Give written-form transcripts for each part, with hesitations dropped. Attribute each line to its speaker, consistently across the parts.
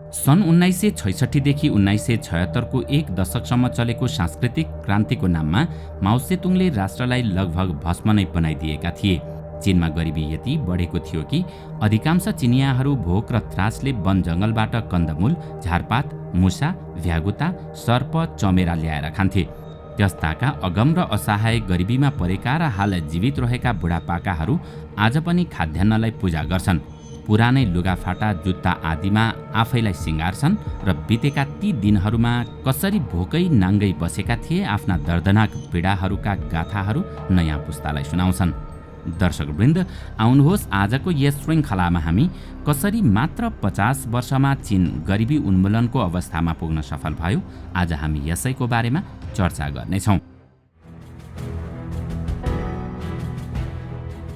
Speaker 1: सन् 1966 देखि 1976 को एक दशकसम्म चलेको सांस्कृतिक क्रान्तिको नाममा माओ सेतुङले राष्ट्रलाई लगभग भस्म नै बनाइदिएका थिए। चीनमा गरिबी यति बढेको थियो कि अधिकांश चिनियाहरू भोक र त्रासले वन जङ्गलबाट कन्दमूल, झारपात, मुसा, भ्यागुता, सर्प, चमेरा ल्याएर खान्थे। त्यस्ताका अगम र असहाय गरिबीमा परेका र हाल जीवित रहेका बुढापाकाहरू आज पनि खाद्यान्नलाई पूजा गर्छन्। पुरानै लुगाफाटा, जुत्ता आदिमा आफैलाई सिँगार्छन् र बितेका ती दिनहरूमा कसरी भोकै नाङ्गै बसेका थिए आफ्ना दर्दनाक पीडाहरूका गाथाहरू नयाँ पुस्तालाई सुनाउँछन्। दर्शकवृन्द, आउनुहोस् आजको यस श्रृङ्खलामा हामी कसरी मात्र 50 वर्षमा चीन गरिबी उन्मूलनको अवस्थामा पुग्न सफल भयो, आज हामी यसैको बारेमा चर्चा गर्नेछौँ।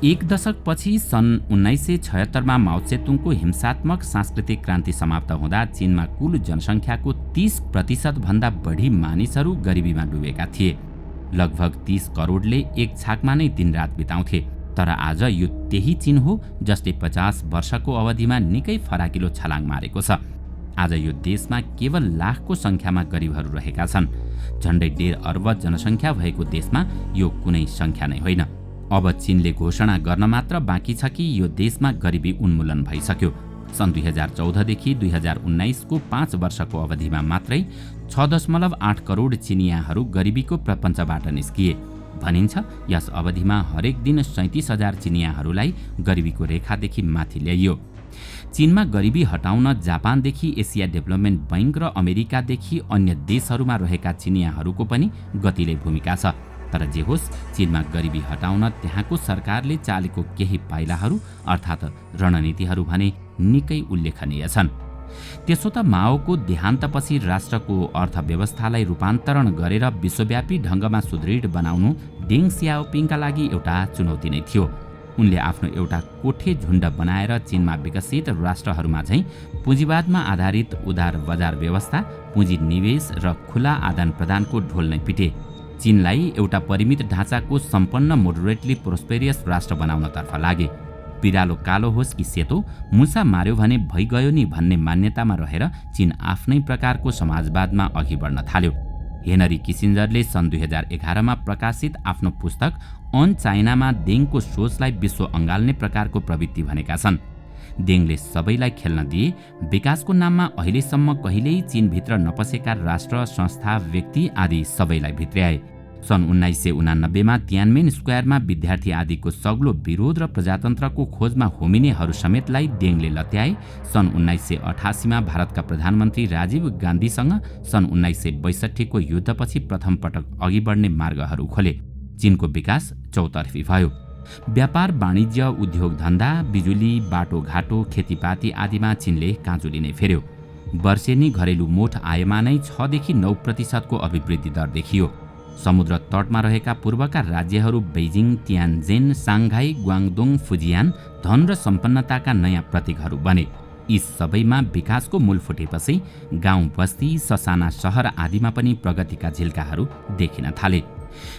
Speaker 1: एक दशकपछि सन् 1976 माओ सेतुङको हिंसात्मक सांस्कृतिक क्रान्ति समाप्त हुँदा चीनमा कुल जनसङ्ख्याको 30% भन्दा बढी मानिसहरू गरिबीमा डुबेका थिए। लगभग 30 करोडले एक छाकमा नै दिनरात बिताउँथे। तर आज यो त्यही चीन हो जसले 50 वर्षको अवधिमा निकै फराकिलो छलाङ मारेको छ। आज यो देशमा केवल लाखको सङ्ख्यामा गरिबहरू रहेका छन्। झन्डै 1.5 अर्ब जनसङ्ख्या भएको देशमा यो कुनै सङ्ख्या नै होइन। अब चीनले घोषणा गर्न मात्र बाँकी छ कि यो देशमा गरिबी उन्मूलन भइसक्यो। सन् 2014 देखि 2019 को 5 वर्षको अवधिमा मात्रै 6.8 करोड चिनियाहरू गरिबीको प्रपञ्चबाट निस्किए। भनिन्छ यस अवधिमा हरेक दिन 37,000 चिनियाहरूलाई गरिबीको रेखादेखि माथि ल्याइयो। चीनमा गरिबी हटाउन जापानदेखि एसिया डेभलपमेन्ट बैंक र अमेरिकादेखि अन्य देशहरूमा रहेका चिनियाहरूको पनि गतिले भूमिका छ। तर जे होस्, चीनमा गरिबी हटाउन त्यहाँको सरकारले चालेको केही पाइलाहरू अर्थात् रणनीतिहरू भने निकै उल्लेखनीय छन्। त्यसो त माओको देहान्तपछि राष्ट्रको अर्थव्यवस्थालाई रूपान्तरण गरेर विश्वव्यापी ढङ्गमा सुदृढ बनाउनु डेङ सियाओपिङका लागि एउटा चुनौती नै थियो। उनले आफ्नो एउटा कोठे झुण्ड बनाएर चीनमा विकसित राष्ट्रहरूमा झैँ पुँजीवादमा आधारित उदार बजार व्यवस्था, पुँजी निवेश र खुला आदान प्रदानको ढोल नै पिटे। चीनलाई एउटा परिमित ढाँचाको सम्पन्न मोडरेटली प्रोस्पेरियस राष्ट्र बनाउनतर्फ लागे। बिरालो कालो होस् कि सेतो, मुसा मार्यो भने भइगयो नि भन्ने मान्यतामा रहेर चीन आफ्नै प्रकारको समाजवादमा अघि बढ्न थाल्यो। हेनरी किसिन्जरले सन् 2011 मा प्रकाशित आफ्नो पुस्तक अन चाइनामा देङको सोचलाई विश्व अँगाल्ने प्रकारको प्रवृत्ति भनेका छन्। देङले सबैलाई खेल्न दिए, विकासको नाममा अहिलेसम्म कहिल्यै चीनभित्र नपसेका राष्ट्र, संस्था, व्यक्ति आदि सबैलाई भित्र्याए। सन् 1989 मा तियानमेन स्क्वायरमा विद्यार्थी आदिको सग्लो विरोध र प्रजातन्त्रको खोजमा होमिनेहरू समेतलाई देङले लत्याए। सन् 1988 मा भारतका प्रधानमन्त्री राजीव गान्धीसँग सन् 1962 को युद्धपछि प्रथम पटक अघि बढ्ने मार्गहरू खोले। चीनको विकास चौतर्फी भयो। व्यापार, वाणिज्य, उद्योग धन्दा, बिजुली, बाटोघाटो, खेतीपाती आदिमा चीनले काँचुली नै फेर्यो। वर्षेनी घरेलु मोठ आयमा नै 6 देखि 9% को अभिवृद्धि दर देखियो। समुद्र तटमा रहेका पूर्वका राज्यहरू बेइजिङ, तियानजेन, साङ्घाई, ग्वाङदोङ, फुजियान धन र सम्पन्नताका नयाँ प्रतीकहरू बने। यी सबैमा विकासको मूल फुटेपछि गाउँ बस्ती, ससाना सहर आदिमा पनि प्रगतिका झिल्काहरू देखिन थाले।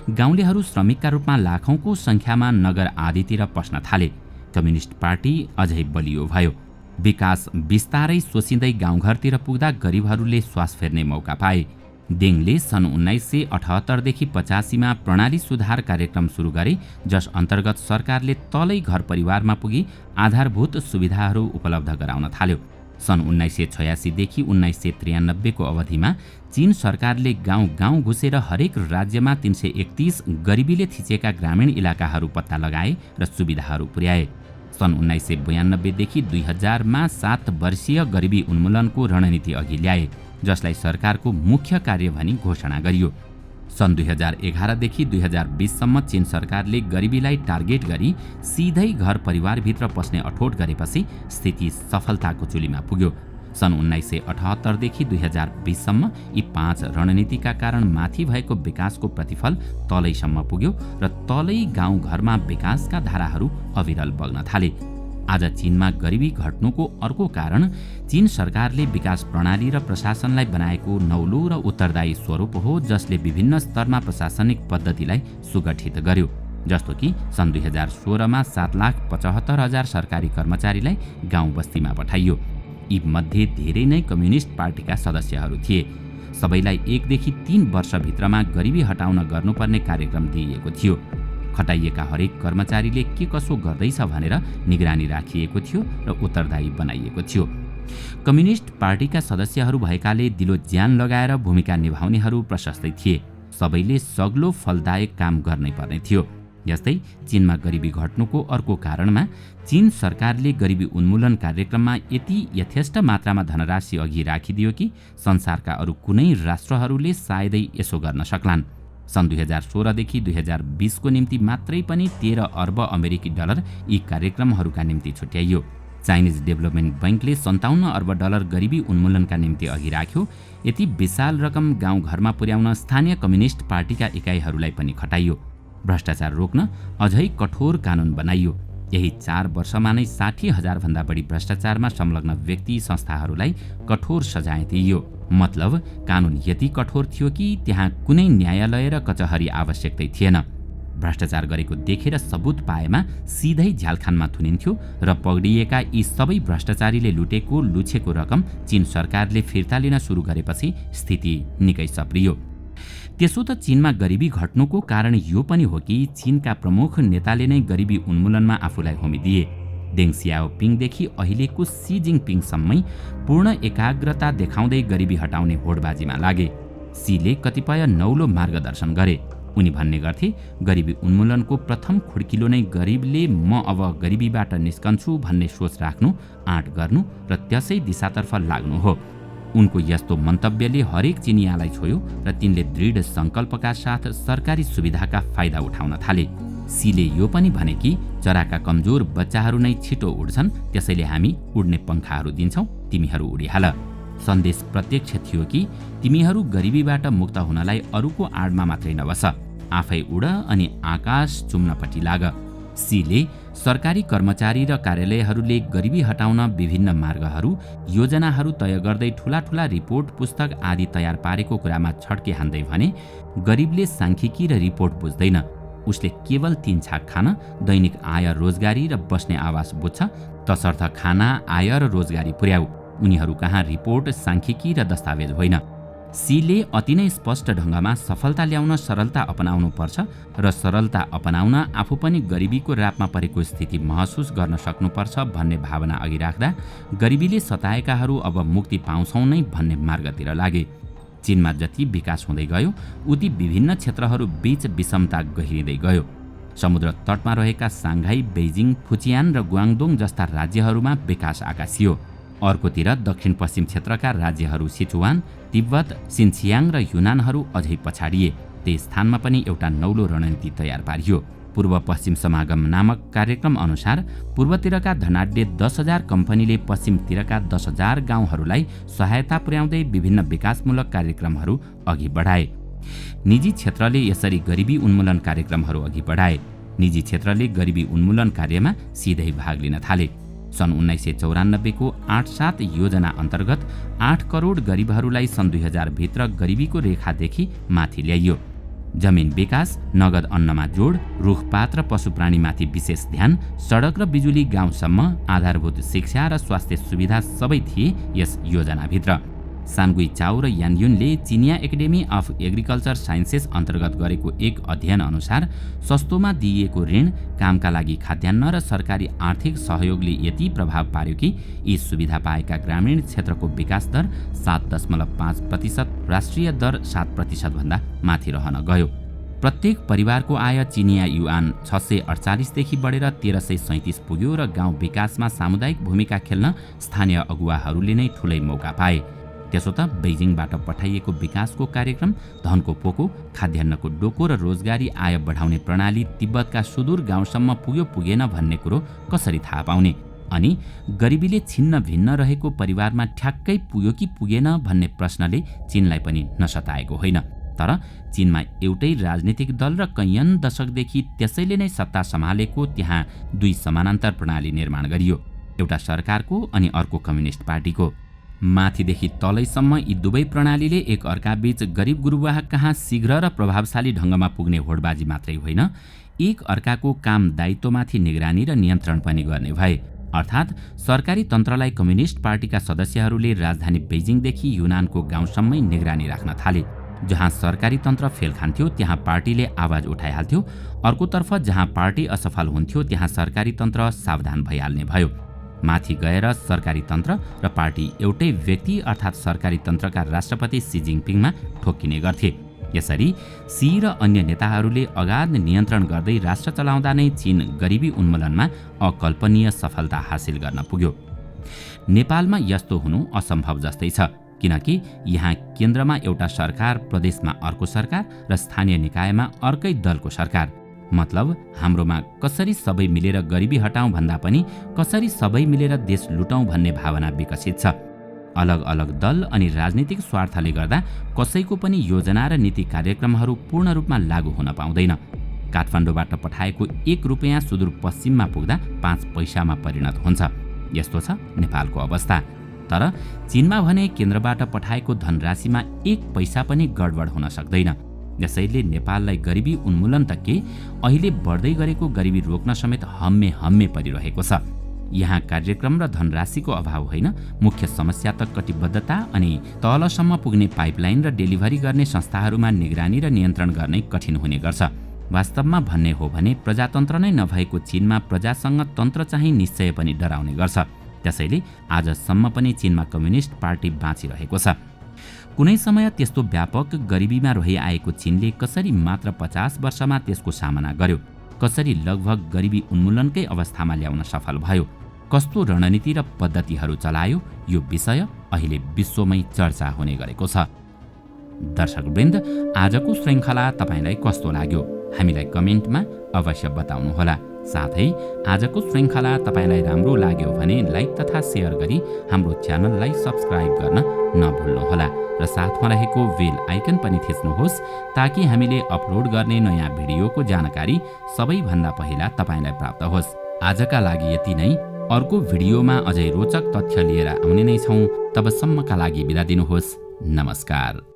Speaker 1: गाउँलेहरू श्रमिकका रूपमा लाखौंको संख्यामा नगर आदितिर पस्न थाले। कम्युनिस्ट पार्टी अझै बलियो भयो। विकास बिस्तारै सोसिँदै गाउँघरतिर पुग्दा गरिबहरूले श्वास फेर्ने मौका पाए। देङले सन् 1978 देखि 85 मा प्रणाली सुधार कार्यक्रम सुरु गरे, जस अन्तर्गत सरकारले तलै घर परिवारमा पुगी आधारभूत सुविधाहरू उपलब्ध गराउन थाल्यो। सन् 1986 देखि 1993 को अवधिमा चीन सरकारले गाउँ गाउँ घुसेर हरेक राज्यमा 331 गरिबीले थिचेका ग्रामीण इलाकाहरू पत्ता लगाए र सुविधाहरू पुर्याए। सन् 1992 देखि 2000 मा 7 वर्षीय गरिबी उन्मूलनको रणनीति अघि ल्याए, जसलाई सरकारको मुख्य कार्य भनी घोषणा गरियो। सन् 2011 देखि 2020 सम्म चीन सरकारले गरिबीलाई टार्गेट गरी सिधै घर परिवारभित्र पस्ने अठोट गरेपछि स्थिति सफलताको चुलीमा पुग्यो। सन् 1978 देखि 2020 सम्म यी 5 रणनीतिका कारण माथि भएको विकासको प्रतिफल तलैसम्म पुग्यो र तलै गाउँघरमा विकासका धाराहरू अविरल बग्न थाले। आज चीनमा गरिबी घट्नुको अर्को कारण चीन सरकारले विकास प्रणाली र प्रशासनलाई बनाएको नौलो र उत्तरदायी स्वरूप हो, जसले विभिन्न स्तरमा प्रशासनिक पद्धतिलाई सुगठित गर्यो। जस्तो कि सन् 2016 मा 7,75,000 सरकारी कर्मचारीलाई गाउँ बस्तीमा पठाइयो। यी मध्ये धेरै नै कम्युनिस्ट पार्टीका सदस्यहरू थिए। सबैलाई 1 देखि 3 वर्षभित्रमा गरिबी हटाउन गर्नुपर्ने कार्यक्रम दिइएको थियो। खटाइएका हरेक कर्मचारीले के कसो गर्दैछ भनेर निगरानी राखिएको थियो र उत्तरदायी बनाइएको थियो। कम्युनिस्ट पार्टीका सदस्यहरू भएकाले दिलो ज्यान लगाएर भूमिका निभाउनेहरू प्रशस्तै थिए। सबैले सग्लो फलदायक काम गर्नै पर्ने थियो। यस्तै चीनमा गरिबी घट्नुको अर्को कारणमा चीन सरकारले गरिबी उन्मूलन कार्यक्रममा यति यथेष्ट मात्रामा धनराशि अघि राखिदियो कि संसारका अरू कुनै राष्ट्रहरूले सायदै यसो गर्न सक्लान्। सन् 2016 देखि 2020 को निम्ति मात्रै पनि 13 अर्ब अमेरिकी डलर यी कार्यक्रमहरूका निम्ति छुट्याइयो। चाइनिज डेभलपमेन्ट बैंकले 57 अर्ब डलर गरिबी उन्मूलनका निम्ति अघि राख्यो। यति विशाल रकम गाउँघरमा पुर्याउन स्थानीय कम्युनिस्ट पार्टीका इकाइहरूलाई पनि खटाइयो। भ्रष्टाचार रोक्न अझै कठोर कानुन बनाइयो। यही 4 वर्षमा नै 60,000 भन्दा बढी भ्रष्टाचारमा संलग्न व्यक्ति संस्थाहरूलाई कठोर सजाय दिइयो। मतलब कानुन यति कठोर थियो कि त्यहाँ कुनै न्यायालय र कचहरी आवश्यकतै थिएन। भ्रष्टाचार गरेको देखेर सबुत पाएमा सिधै झ्यालखानमा थुनिन्थ्यो र पगडिएका यी सबै भ्रष्टाचारीले लुछेको रकम चीन सरकारले फिर्ता लिन सुरु गरेपछि स्थिति निकै सप्रियो। त्यसो त चीनमा गरिबी घट्नुको कारण यो पनि हो कि चीनका प्रमुख नेताले नै गरिबी उन्मूलनमा आफूलाई होमिदिए। डेङ सियाओपिङदेखि अहिलेको सी जिङपिङसम्मै पूर्ण एकाग्रता देखाउँदै गरिबी हटाउने होडबाजीमा लागे। सीले कतिपय नौलो मार्गदर्शन गरे। उनी भन्ने गर्थे, गरिबी उन्मूलनको प्रथम खुड्किलो नै गरिबले म अब गरिबीबाट निस्कन्छु भन्ने सोच राख्नु, आँट गर्नु र त्यसै दिशातर्फ लाग्नु हो। उनको यस्तो मन्तव्यले हरेक चिनियालाई छोयो र तिनले दृढ संकल्पका साथ सरकारी सुविधाका फाइदा उठाउन थाले। सीले यो पनि भने कि चराका कमजोर बच्चाहरू नै छिटो उड्छन्, त्यसैले हामी उड्ने पंखाहरू दिन्छौँ, तिमीहरू उडिहाल। सन्देश प्रत्यक्ष थियो कि तिमीहरू गरिबीबाट मुक्त हुनलाई अरूको आडमा मात्रै नबस, आफै उड अनि आकाश चुम्नपट्टि लाग। सीले सरकारी कर्मचारी र कार्यालयहरूले गरिबी हटाउन विभिन्न मार्गहरू, योजनाहरू तय गर्दै ठूला रिपोर्ट पुस्तक आदि तयार पारेको कुरामा छड्के हान्दै भने, गरिबले सांख्यिकी र रिपोर्ट बुझ्दैन। उसले केवल 3 छाक खान, दैनिक आय रोजगारी र बस्ने आवास बुझ्छ। तसर्थ खाना, आय र रोजगारी पुर्याऊ। उनीहरू कहाँ रिपोर्ट, सांख्यिकी र दस्तावेज होइन। सीले अति नै स्पष्ट ढङ्गमा सफलता ल्याउन सरलता अपनाउनु पर्छ र सरलता अपनाउन आफू पनि गरिबीको रापमा परेको स्थिति महसुस गर्न सक्नुपर्छ भन्ने भावना अघि राख्दा गरिबीले सताएकाहरू अब मुक्ति पाउँछौँ नै भन्ने मार्गतिर लागे। चीनमा जति विकास हुँदै गयो उति विभिन्न क्षेत्रहरू बीच विषमता गहिरिँदै गयो। समुद्र तटमा रहेका साङ्घाई, बेइजिङ, फुचियान र ग्वाङडोङ जस्ता राज्यहरूमा विकास आकाशियो। अर्कोतिर दक्षिण पश्चिम क्षेत्रका राज्यहरू सिचुवान, तिब्बत, सिन्चियाङ र युनानहरू अझै पछाडिए। त्यस स्थानमा पनि एउटा नौलो रणनीति तयार पारियो। पूर्व पश्चिम समागम नामक कार्यक्रम अनुसार पूर्वतिरका धनाढ्य 10,000 कम्पनीले पश्चिमतिरका 10,000 गाउँहरूलाई सहायता पुर्याउँदै विभिन्न विकासमूलक कार्यक्रमहरू अघि बढाए। निजी क्षेत्रले यसरी गरिबी उन्मूलन कार्यक्रमहरू अघि बढाए। निजी क्षेत्रले गरिबी उन्मूलन कार्यमा सिधै भाग लिन थाले। सन् 1994 को 8-7 योजना अन्तर्गत 8 करोड गरिबहरूलाई सन् 2000 भित्र गरिबीको रेखादेखि माथि ल्याइयो। जमिन विकास, नगद अन्नमा जोड, रुखपात र पशुप्राणीमाथि विशेष ध्यान, सडक र बिजुली गाउँसम्म, आधारभूत शिक्षा र स्वास्थ्य सुविधा सबै थिए यस योजनाभित्र। सान्गुई चाउ र यानयुनले चिनिया एकाडेमी अफ एग्रिकल्चर साइन्सेस अन्तर्गत गरेको एक अध्ययन अनुसार सस्तोमा दिइएको ऋण, कामका लागि खाद्यान्न र सरकारी आर्थिक सहयोगले यति प्रभाव पार्यो कि यी सुविधा पाएका ग्रामीण क्षेत्रको विकास दर 7.5%, राष्ट्रिय दर 7% भन्दा माथि रहन गयो। प्रत्येक परिवारको आय चिनिया युआन 648 देखि बढेर 1337 पुग्यो र गाउँ विकासमा सामुदायिक भूमिका खेल्न स्थानीय अगुवाहरूले नै ठूलै मौका पाए। त्यसो त बेइजिङबाट पठाइएको विकासको कार्यक्रम, धनको पोको, खाद्यान्नको डोको र रोजगारी आय बढाउने प्रणाली तिब्बतका सुदूर गाउँसम्म पुग्यो पुगेन भन्ने कुरो कसरी थाहा पाउने? अनि गरिबीले छिन्न भिन्न रहेको परिवारमा ठ्याक्कै पुग्यो कि पुगेन भन्ने प्रश्नले चीनलाई पनि नसताएको होइन। तर चीनमा एउटै राजनीतिक दल र कैयन दशकदेखि त्यसैले नै सत्ता सम्हालेको त्यहाँ 2 समानान्तर प्रणाली निर्माण गरियो। एउटा सरकारको अनि अर्को कम्युनिस्ट पार्टीको। माथिदेखि तलैसम्म यी दुवै प्रणालीले एक अर्काबीच गरिब गुरुवाह कहाँ शीघ्र र प्रभावशाली ढङ्गमा पुग्ने होडबाजी मात्रै होइन, एक अर्काको काम दायित्वमाथि निगरानी र नियन्त्रण पनि गर्ने भए। अर्थात् सरकारी तन्त्रलाई कम्युनिस्ट पार्टीका सदस्यहरूले राजधानी बेइजिङदेखि युनानको गाउँसम्मै निगरानी राख्न थाले। जहाँ सरकारी तन्त्र फेल खान्थ्यो त्यहाँ पार्टीले आवाज उठाइहाल्थ्यो। अर्कोतर्फ जहाँ पार्टी असफल हुन्थ्यो त्यहाँ सरकारी तन्त्र सावधान भइहाल्ने भयो। माथि गएर सरकारी तन्त्र र पार्टी एउटै व्यक्ति अर्थात् सरकारी तन्त्रका राष्ट्रपति सी जिनपिङमा ठोक्किने गर्थे। यसरी सी र अन्य नेताहरूले अगाध नियन्त्रण गर्दै राष्ट्र चलाउँदा नै चीन गरिबी उन्मूलनमा अकल्पनीय सफलता हासिल गर्न पुग्यो। नेपालमा यस्तो हुनु असम्भव जस्तै छ, किनकि यहाँ केन्द्रमा एउटा सरकार, प्रदेशमा अर्को सरकार र स्थानीय निकायमा अर्कै दलको सरकार। मतलब हाम्रोमा कसरी सबै मिलेर गरिबी हटाउँ भन्दा पनि कसरी सबै मिलेर देश लुटौँ भन्ने भावना विकसित छ। अलग अलग दल अनि राजनीतिक स्वार्थले गर्दा कसैको पनि योजना र नीति कार्यक्रमहरू पूर्ण रूपमा लागू हुन पाउँदैन। काठमाडौँबाट पठाएको 1 रुपैयाँ सुदूरपश्चिममा पुग्दा 5 पैसामा परिणत हुन्छ। यस्तो छ नेपालको अवस्था। तर चीनमा भने केन्द्रबाट पठाएको धनराशिमा 1 पैसा पनि गडबड हुन सक्दैन। यसैले नेपाललाई गरिबी उन्मूलन त के, अहिले बढ्दै गरेको गरिबी रोक्न समेत हम्मे परिरहेको छ। यहाँ कार्यक्रम र धनराशिको अभाव होइन, मुख्य समस्या त कटिबद्धता अनि तलसम्म पुग्ने पाइपलाइन र डेलिभरी गर्ने संस्थाहरूमा निगरानी र नियन्त्रण गर्नै कठिन हुने गर्छ। वास्तवमा भन्ने हो भने प्रजातन्त्र नै नभएको चीनमा प्रजासँग तन्त्र चाहिँ निश्चय पनि डराउने गर्छ। त्यसैले आजसम्म पनि चीनमा कम्युनिस्ट पार्टी बाँचिरहेको छ। कुनै समय त्यस्तो व्यापक गरिबीमा रहिआएको चीनले कसरी मात्र 50 वर्षमा त्यसको सामना गर्यो, कसरी लगभग गरिबी उन्मूलनकै अवस्थामा ल्याउन सफल भयो, कस्तो रणनीति र पद्धतिहरू चलायो, यो विषय अहिले विश्वमै चर्चा हुने गरेको छ। दर्शकवृन्द, आजको श्रृङ्खला तपाईलाई कस्तो लाग्यो हामीलाई कमेन्टमा अवश्य बताउनुहोला। साथै आजको श्रृङ्खला तपाईलाई राम्रो लाग्यो भने लाइक तथा सेयर गरी हाम्रो च्यानललाई सब्स्क्राइब गर्न नभुल्नुहोला र साथमा रहेको बेल आइकन पनि थिच्नुहोस् ताकि हामीले अपलोड गर्ने नयाँ भिडियोको जानकारी सबैभन्दा पहिला तपाईलाई प्राप्त होस्। आजका लागि यति नै। अर्को भिडियोमा अझै रोचक तथ्य लिएर आउने नै छौँ। तबसम्मका लागि बिदा दिनुहोस्। नमस्कार।